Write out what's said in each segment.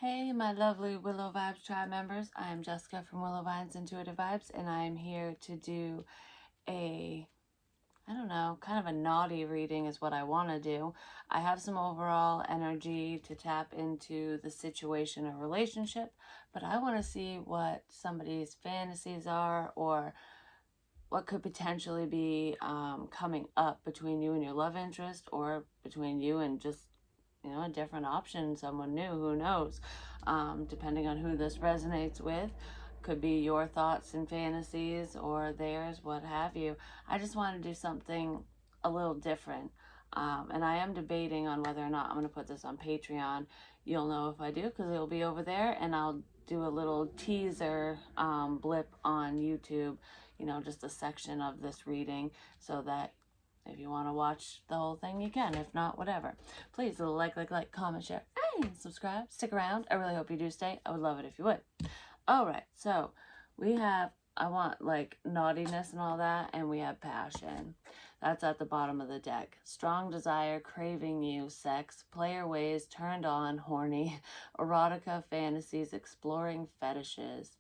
Hey, my lovely Willow Vibes tribe members. I am Jessica from Willow Vines Intuitive Vibes, and I am here to do I don't know, kind of a naughty reading is what I want to do. I have some overall energy to tap into the situation or relationship, but I want to see what somebody's fantasies are or what could potentially be coming up between you and your love interest or between you and just a different option, someone new, who knows, depending on who this resonates with. Could be your thoughts and fantasies or theirs, what have you. I just want to do something a little different, and I am debating on whether or not I'm going to put this on Patreon. You'll know if I do because it'll be over there, and I'll do a little teaser blip on YouTube, just a section of this reading, so that if you want to watch the whole thing, you can. If not, whatever. Please like, comment, share, and subscribe. Stick around. I really hope you do stay. I would love it if you would. All right, so we have, I want like naughtiness and all that, and we have passion. That's at the bottom of the deck. Strong desire, craving you, sex, player ways, turned on, horny, erotica, fantasies, exploring fetishes.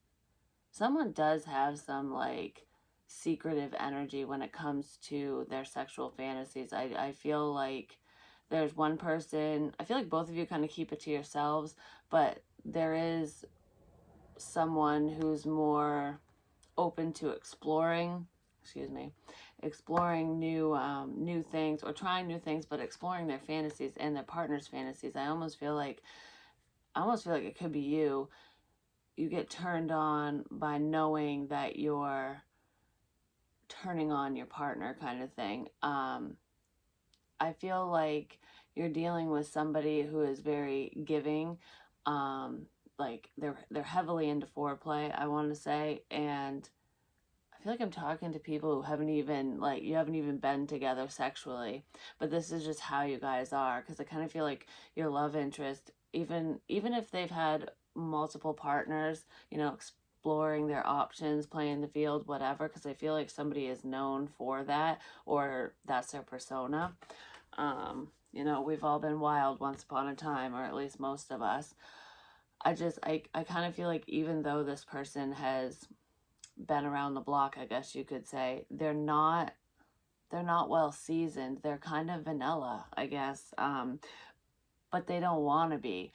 Someone does have some like secretive energy when it comes to their sexual fantasies. I feel like there's one person, I feel like both of you kind of keep it to yourselves, but there is someone who's more open to exploring new things or trying new things, but exploring their fantasies and their partner's fantasies. I almost feel like it could be you. You get turned on by knowing that you're turning on your partner, kind of thing. I feel like you're dealing with somebody who is very giving. Like they're heavily into foreplay, I want to say, and I feel like I'm talking to people who haven't even you haven't even been together sexually, but this is just how you guys are, because I kind of feel like your love interest, even if they've had multiple partners, exploring their options, playing the field, whatever, because I feel like somebody is known for that, or that's their persona. We've all been wild once upon a time, or at least most of us. I kind of feel like even though this person has been around the block, I guess you could say, they're not well seasoned. They're kind of vanilla, I guess. But they don't want to be.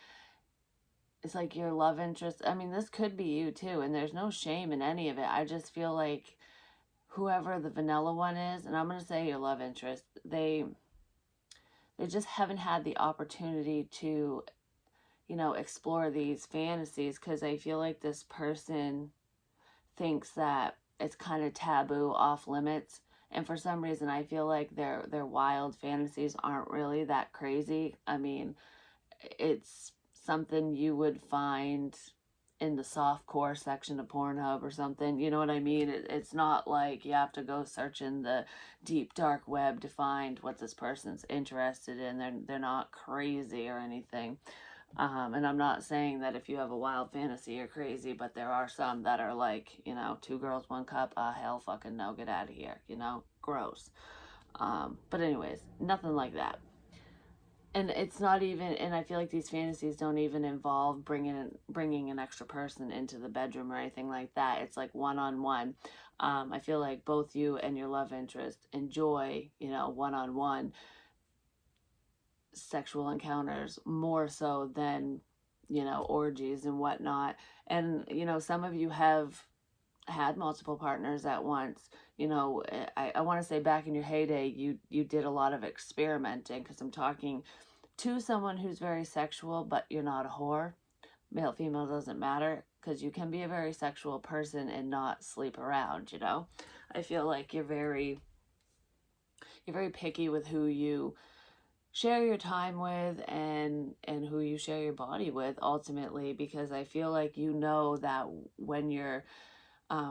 It's like your love interest. I mean, this could be you too, and there's no shame in any of it. I just feel like whoever the vanilla one is, and I'm going to say your love interest, they just haven't had the opportunity to, explore these fantasies, because I feel like this person thinks that it's kind of taboo, off limits, and for some reason I feel like their wild fantasies aren't really that crazy. I mean, it's something you would find in the soft core section of Pornhub or something, you know what I mean? It's not like you have to go search in the deep dark web to find what this person's interested in. They're not crazy or anything. And I'm not saying that if you have a wild fantasy you're crazy, but there are some that are like, two girls, one cup, hell fucking no, get out of here, gross. But anyways, nothing like that. And it's not even, and I feel like these fantasies don't even involve bringing an extra person into the bedroom or anything like that. It's like one-on-one. I feel like both you and your love interest enjoy, one-on-one sexual encounters more so than, orgies and whatnot. And, some of you have had multiple partners at once. I want to say back in your heyday, you did a lot of experimenting, because I'm talking to someone who's very sexual, but you're not a whore. Male, female, doesn't matter, because you can be a very sexual person and not sleep around, I feel like you're very picky with who you share your time with and who you share your body with, ultimately, because I feel like that when you're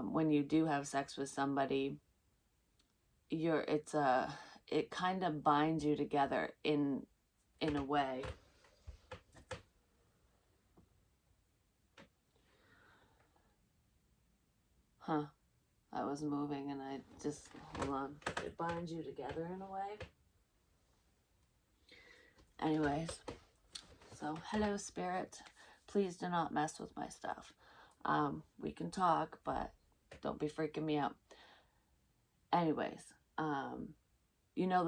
when you do have sex with somebody, it kind of binds you together in a way. I was moving and I just, hold on. It binds you together in a way. Anyways, so hello, spirit. please do not mess with my stuff. We can talk, but don't be freaking me out. Anyways, you know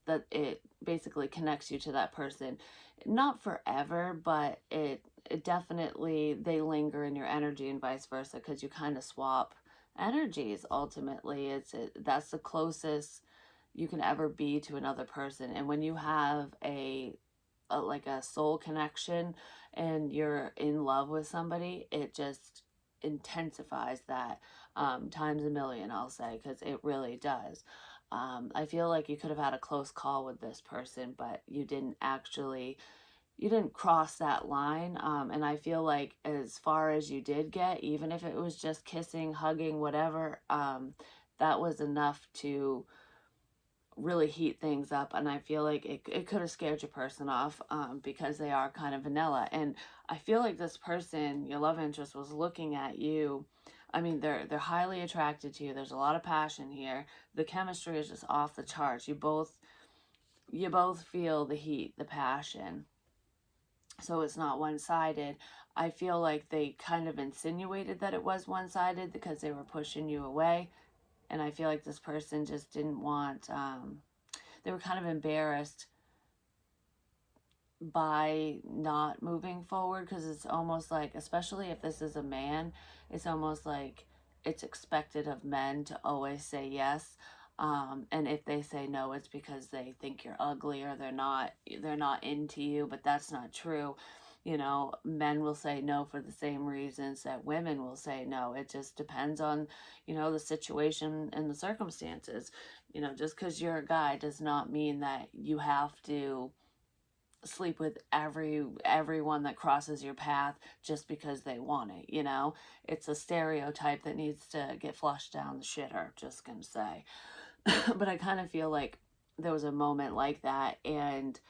that it basically connects you to that person, not forever, but it definitely, they linger in your energy and vice versa, because you kind of swap energies. Ultimately, that's the closest you can ever be to another person. And when you have like a soul connection and you're in love with somebody, it just intensifies that, times a million, I'll say, because it really does. I feel like you could have had a close call with this person, but you didn't cross that line. And I feel like as far as you did get, even if it was just kissing, hugging, whatever, that was enough to really heat things up. And I feel like it could have scared your person off, because they are kind of vanilla. And I feel like this person, your love interest, was looking at you. I mean, they're highly attracted to you. There's a lot of passion here. The chemistry is just off the charts. You both feel the heat, the passion. So it's not one-sided. I feel like they kind of insinuated that it was one-sided because they were pushing you away. And I feel like this person just didn't want, they were kind of embarrassed by not moving forward, because it's almost like, especially if this is a man, it's almost like it's expected of men to always say yes. And if they say no, it's because they think you're ugly, or they're not into you. But that's not true. Men will say no for the same reasons that women will say no. It just depends on, the situation and the circumstances. Just because you're a guy does not mean that you have to sleep with everyone that crosses your path just because they want it. It's a stereotype that needs to get flushed down the shitter, just gonna say. But I kind of feel like there was a moment like that, and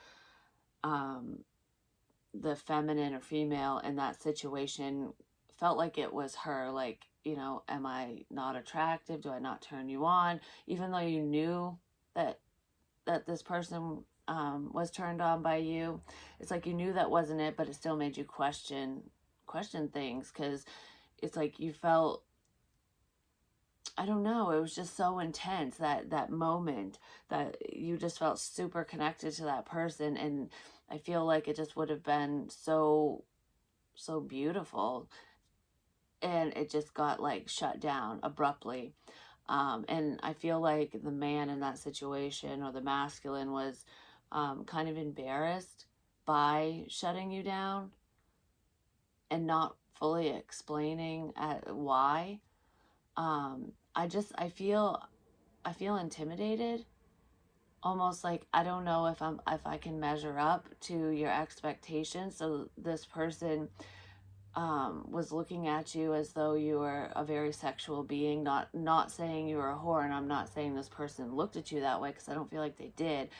the feminine or female in that situation felt like it was her. Like, am I not attractive? Do I not turn you on? Even though you knew that this person, was turned on by you. It's like you knew that wasn't it, but it still made you question things, because it's like you felt, I don't know, it was just so intense, that moment, that you just felt super connected to that person. And I feel like it just would have been so beautiful, and it just got like shut down abruptly. And I feel like the man in that situation, or the masculine, was, kind of embarrassed by shutting you down and not fully explaining why. I feel intimidated, almost like I don't know if I can measure up to your expectations. So this person, was looking at you as though you were a very sexual being. Not saying you were a whore, and I'm not saying this person looked at you that way, because I don't feel like they did.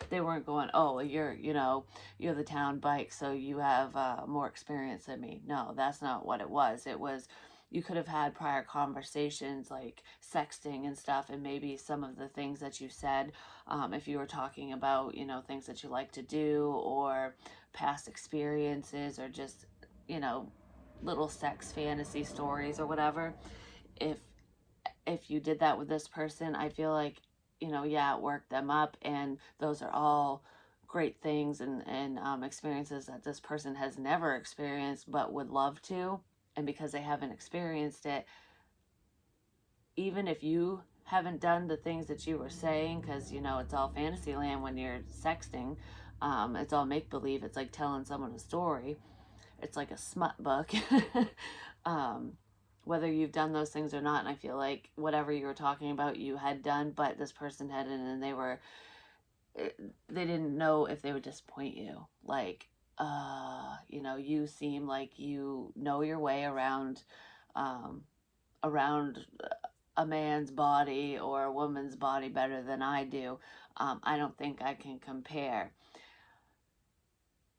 They weren't going, oh, you're the town bike, so you have, more experience than me. No, that's not what it was. It was, you could have had prior conversations, like sexting and stuff, and maybe some of the things that you said, if you were talking about, things that you like to do, or past experiences, or just, you know little sex fantasy stories or whatever. If if you did that with this person, I feel like, yeah, it worked them up, and those are all great things, and experiences that this person has never experienced but would love to. And because they haven't experienced it, even if you haven't done the things that you were saying, because it's all fantasy land when you're sexting. It's all make believe. It's like telling someone a story. It's like a smut book. um, Whether you've done those things or not. And I feel like whatever you were talking about, you had done, but this person hadn't, and they didn't know if they would disappoint you. Like, you seem like you know your way around a man's body or a woman's body better than I do. I don't think I can compare.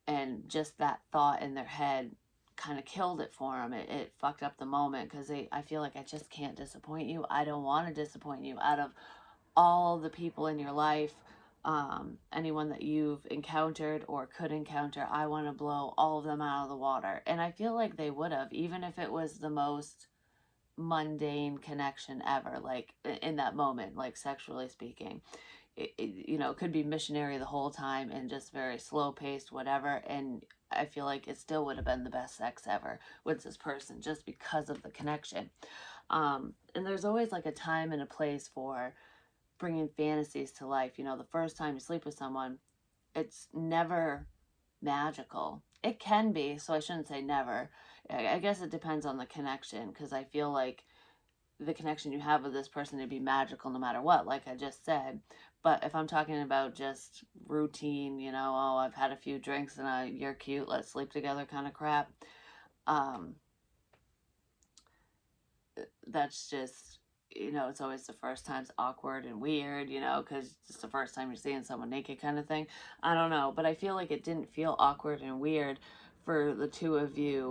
And just that thought in their head kind of killed it for them. It fucked up the moment, because I feel like I just can't disappoint you. I don't want to disappoint you. Out of all the people in your life, anyone that you've encountered or could encounter, I want to blow all of them out of the water. And I feel like they would have, even if it was the most mundane connection ever, like in that moment, like sexually speaking. It could be missionary the whole time and just very slow paced, whatever. And I feel like it still would have been the best sex ever with this person just because of the connection. And there's always like a time and a place for bringing fantasies to life. The first time you sleep with someone, it's never magical. It can be, so I shouldn't say never. I guess it depends on the connection, because I feel like the connection you have with this person to be magical no matter what, like I just said. But if I'm talking about just routine, oh, I've had a few drinks and you're cute, let's sleep together kind of crap, um, that's just, it's always the first time's awkward and weird, because it's the first time you're seeing someone naked kind of thing. I don't know, but I feel like it didn't feel awkward and weird for the two of you